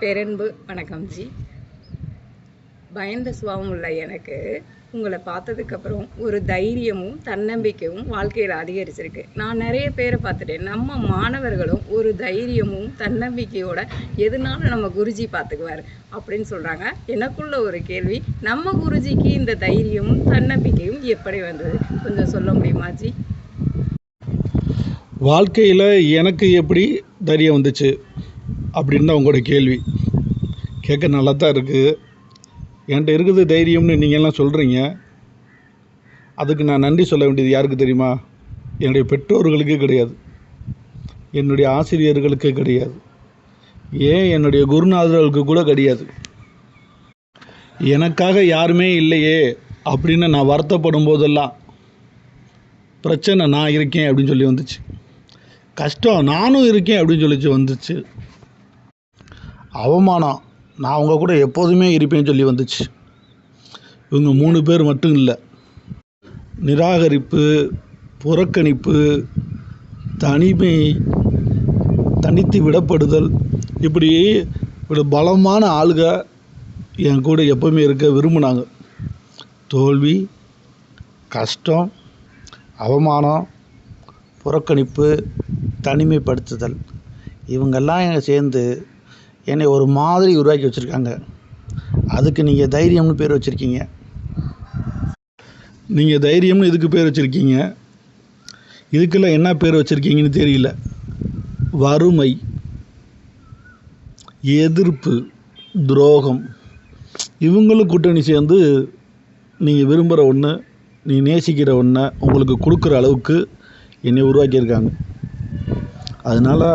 பேரன்பு வணக்கம் ஜி. பயந்த சுபாவம் உள்ள எனக்கு உங்களை பார்த்ததுக்கப்புறம் ஒரு தைரியமும் தன்னம்பிக்கையும் வாழ்க்கையில் அதிகரிச்சிருக்கு. நான் நிறைய பேரை பார்த்துட்டேன். நம்ம மாணவர்களும் ஒரு தைரியமும் தன்னம்பிக்கையோட எதுனாலும் நம்ம குருஜி பார்த்துக்குவார் அப்படின்னு சொல்கிறாங்க. எனக்குள்ள ஒரு கேள்வி, நம்ம குருஜிக்கு இந்த தைரியமும் தன்னம்பிக்கையும் எப்படி வந்தது கொஞ்சம் சொல்ல முடியுமா ஜி? வாழ்க்கையில் எனக்கு எப்படி தைரியம் வந்துச்சு அப்படின்னு தான் உங்களோட கேள்வி. கேட்க நல்லா தான் இருக்குது. என்கிட்ட இருக்குது தைரியம்னு நீங்கள்லாம் சொல்கிறீங்க. அதுக்கு நான் நன்றி சொல்ல வேண்டியது யாருக்கு தெரியுமா? என்னுடைய பெற்றோர்களுக்கே கிடையாது, என்னுடைய ஆசிரியர்களுக்கே கிடையாது, ஏன் என்னுடைய குருநாதர்களுக்கு கூட கிடையாது. எனக்காக யாருமே இல்லையே அப்படின்னு நான் வருத்தப்படும் போதெல்லாம் பிரச்சனை நான் இருக்கேன் அப்படின்னு சொல்லி வந்துச்சு. கஷ்டம் நானும் இருக்கேன் அப்படின்னு சொல்லி வந்துச்சு. அவமானம் நான் அவங்க கூட எப்போதுமே இருப்பேன்னு சொல்லி வந்துச்சு. இவங்க 3 பேர் மட்டும் இல்லை, நிராகரிப்பு, புறக்கணிப்பு, தனிமை, தனித்து விடப்படுதல், இப்படி பலமான ஆளுக என் கூட எப்போவுமே இருக்க விரும்பினாங்க. தோல்வி, கஷ்டம், அவமானம், புறக்கணிப்பு, தனிமைப்படுத்துதல், இவங்கெல்லாம் சேர்ந்து என்னை ஒரு மாதிரி உருவாக்கி வச்சுருக்காங்க. அதுக்கு நீங்கள் தைரியம்னு பேர் வச்சுருக்கீங்க. நீங்கள் தைரியம்னு இதுக்கு பேர் வச்சுருக்கீங்க. இதுக்கெல்லாம் என்ன பேர் வச்சுருக்கீங்கன்னு தெரியல. வறுமை, எதிர்ப்பு, துரோகம், இவங்களும் கூட்டணி சேர்ந்து நீங்கள் விரும்புகிற ஒன்று, நீ நேசிக்கிற ஒன்றை உங்களுக்கு கொடுக்குற அளவுக்கு என்னை உருவாக்கியிருக்காங்க. அதனால்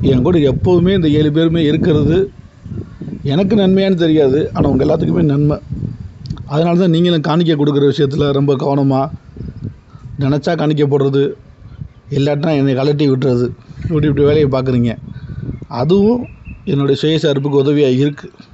என் கூட எப்போதுமே இந்த 7 பேருமே இருக்கிறது எனக்கு நன்மையானு தெரியாது, ஆனால் உங்கள் எல்லாத்துக்குமே நன்மை. அதனால தான் நீங்களும் காணிக்கை கொடுக்குற விஷயத்தில் ரொம்ப கவனமாக, நினச்சா காணிக்கை போடுறது, இல்லாட்டினா என்னை கலட்டி விட்டுறது, இப்படி வேலையை பார்க்குறீங்க. அதுவும் என்னுடைய சுயசார்புக்கு உதவியாக இருக்குது.